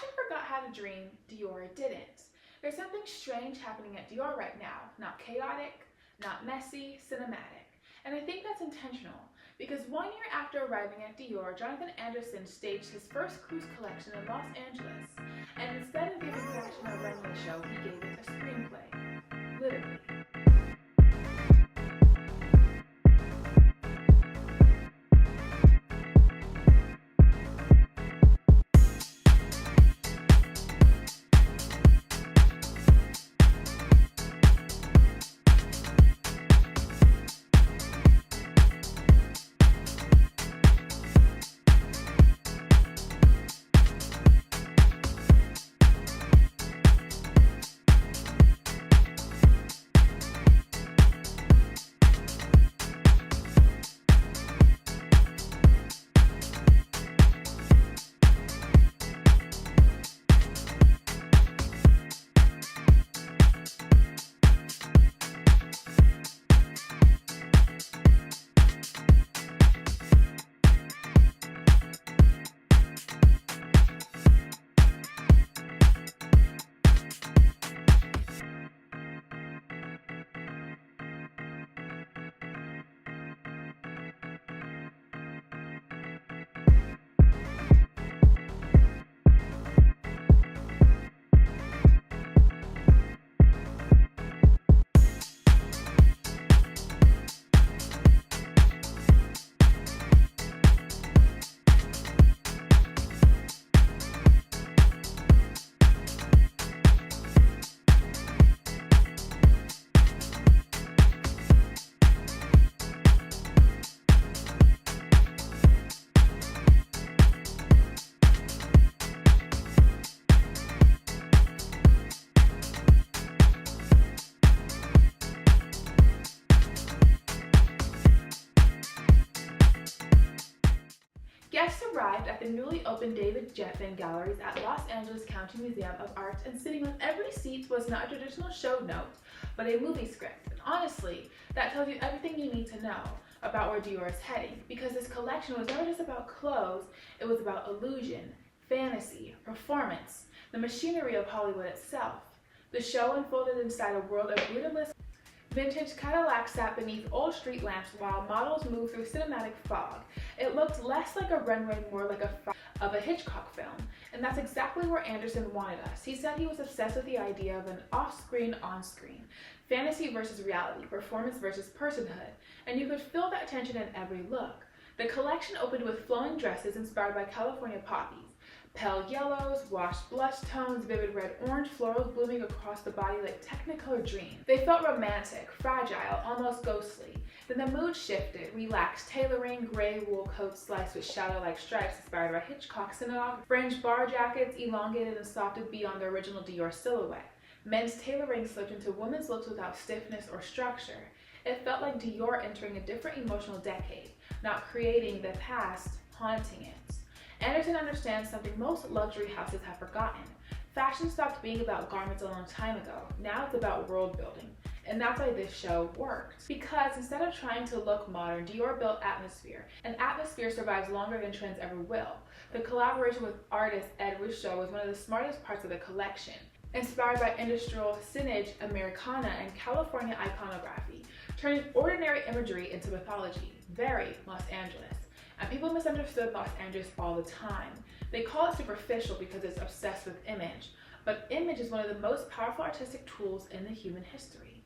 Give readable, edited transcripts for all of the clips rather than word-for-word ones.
fashion forgot how to dream, Dior didn't. There's something strange happening at Dior right now. Not chaotic, not messy, cinematic. And I think that's intentional, because 1 year after arriving at Dior, Jonathan Anderson staged his first cruise collection in Los Angeles. And instead of giving fashion a runway show, he gave it a screenplay. Literally. Guests arrived at the newly opened David Geffen Galleries at Los Angeles County Museum of Art, and sitting on every seat was not a traditional show note, but a movie script. And honestly, that tells you everything you need to know about where Dior is heading, because this collection was never just about clothes, it was about illusion, fantasy, performance, the machinery of Hollywood itself. The show unfolded inside a world of brutalist. Vintage Cadillacs sat beneath old street lamps while models moved through cinematic fog. It looked less like a runway, more like a Hitchcock film, and that's exactly where Anderson wanted us. He said he was obsessed with the idea of an off-screen, on-screen, fantasy versus reality, performance versus personhood, and you could feel that tension in every look. The collection opened with flowing dresses inspired by California poppies. Pale yellows, washed blush tones, vivid red orange florals blooming across the body like technicolor dreams. They felt romantic, fragile, almost ghostly. Then the mood shifted, relaxed tailoring, gray wool coats sliced with shadow-like stripes inspired by Hitchcock cinema, fringe bar jackets elongated and softened beyond the original Dior silhouette. Men's tailoring slipped into women's looks without stiffness or structure. It felt like Dior entering a different emotional decade, not creating the past, haunting it. Anderson understands something most luxury houses have forgotten. Fashion stopped being about garments a long time ago. Now it's about world building. And that's why this show worked. Because instead of trying to look modern, Dior built atmosphere. And atmosphere survives longer than trends ever will. The collaboration with artist Ed Ruscha was one of the smartest parts of the collection. Inspired by industrial signage, Americana, and California iconography, turning ordinary imagery into mythology. Very Los Angeles. And people misunderstood Los Angeles all the time. They call it superficial because it's obsessed with image, but image is one of the most powerful artistic tools in the human history.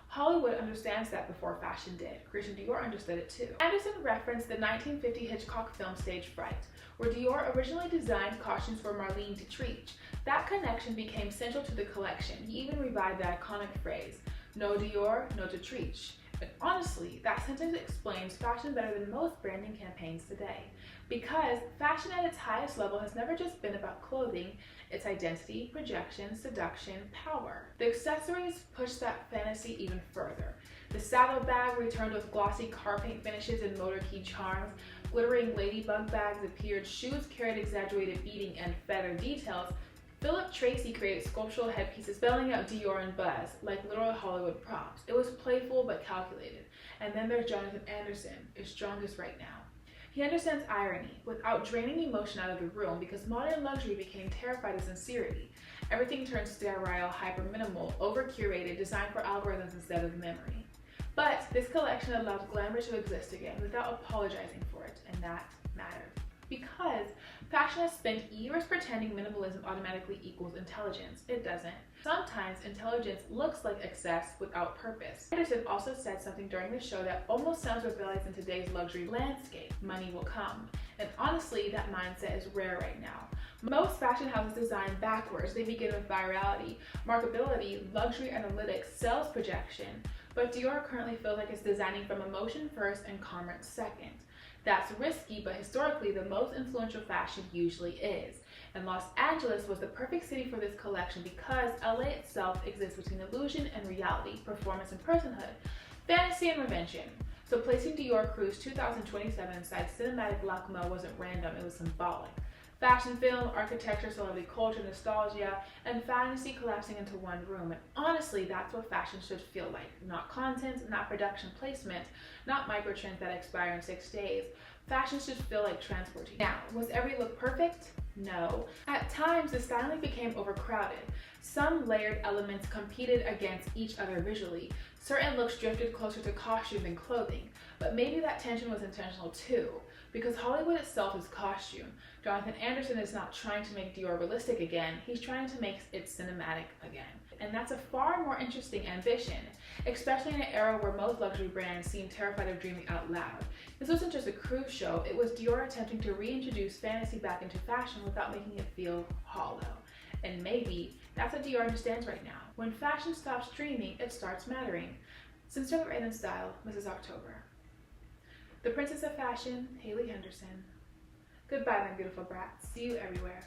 Hollywood understands that before fashion did. Christian Dior understood it too. Anderson referenced the 1950 Hitchcock film stage Fright, where Dior originally designed costumes for Marlene Dietrich. That connection became central to the collection. He even revived the iconic phrase, "No Dior, no Dietrich." And honestly, that sentence explains fashion better than most branding campaigns today. Because fashion at its highest level has never just been about clothing, it's identity, projection, seduction, power. The accessories push that fantasy even further. The saddlebag returned with glossy car paint finishes and motorkey charms. Glittering ladybug bags appeared. Shoes carried exaggerated beading and feather details. Philip Tracy created sculptural headpieces spelling out Dior and buzz, like literal Hollywood props. It was playful but calculated. And then there's Jonathan Anderson, is strongest right now. He understands irony without draining emotion out of the room, because modern luxury became terrified of sincerity. Everything turns sterile, hyper-minimal, over-curated, designed for algorithms instead of memory. But this collection allows glamour to exist again without apologizing for it, and that matters. Because fashion has spent years pretending minimalism automatically equals intelligence. It doesn't. Sometimes intelligence looks like excess without purpose. Anderson also said something during the show that almost sounds rebellious in today's luxury landscape. Money will come. And honestly, that mindset is rare right now. Most fashion houses design backwards. They begin with virality, markability, luxury analytics, sales projection. But Dior currently feels like it's designing from emotion first and commerce second. That's risky, but historically the most influential fashion usually is. And Los Angeles was the perfect city for this collection because LA itself exists between illusion and reality, performance and personhood, fantasy and invention. So placing Dior Cruise 2027 inside cinematic Lacmo wasn't random, it was symbolic. Fashion, film, architecture, celebrity culture, nostalgia, and fantasy collapsing into one room. And honestly, that's what fashion should feel like. Not content, not production placement, not microtrends that expire in 6 days. Fashion should feel like transporting. Now, was every look perfect? No. At times, the styling became overcrowded. Some layered elements competed against each other visually. Certain looks drifted closer to costume than clothing. But maybe that tension was intentional too, because Hollywood itself is costume. Jonathan Anderson is not trying to make Dior realistic again, he's trying to make it cinematic again. And that's a far more interesting ambition, especially in an era where most luxury brands seem terrified of dreaming out loud. This wasn't just a cruise show, it was Dior attempting to reintroduce fantasy back into fashion without making it feel hollow. And maybe that's what Dior understands right now. When fashion stops dreaming, it starts mattering. Sincerely written in style, Mrs. October. The Princess of Fashion, Haley Henderson. Goodbye, my beautiful brats. See you everywhere.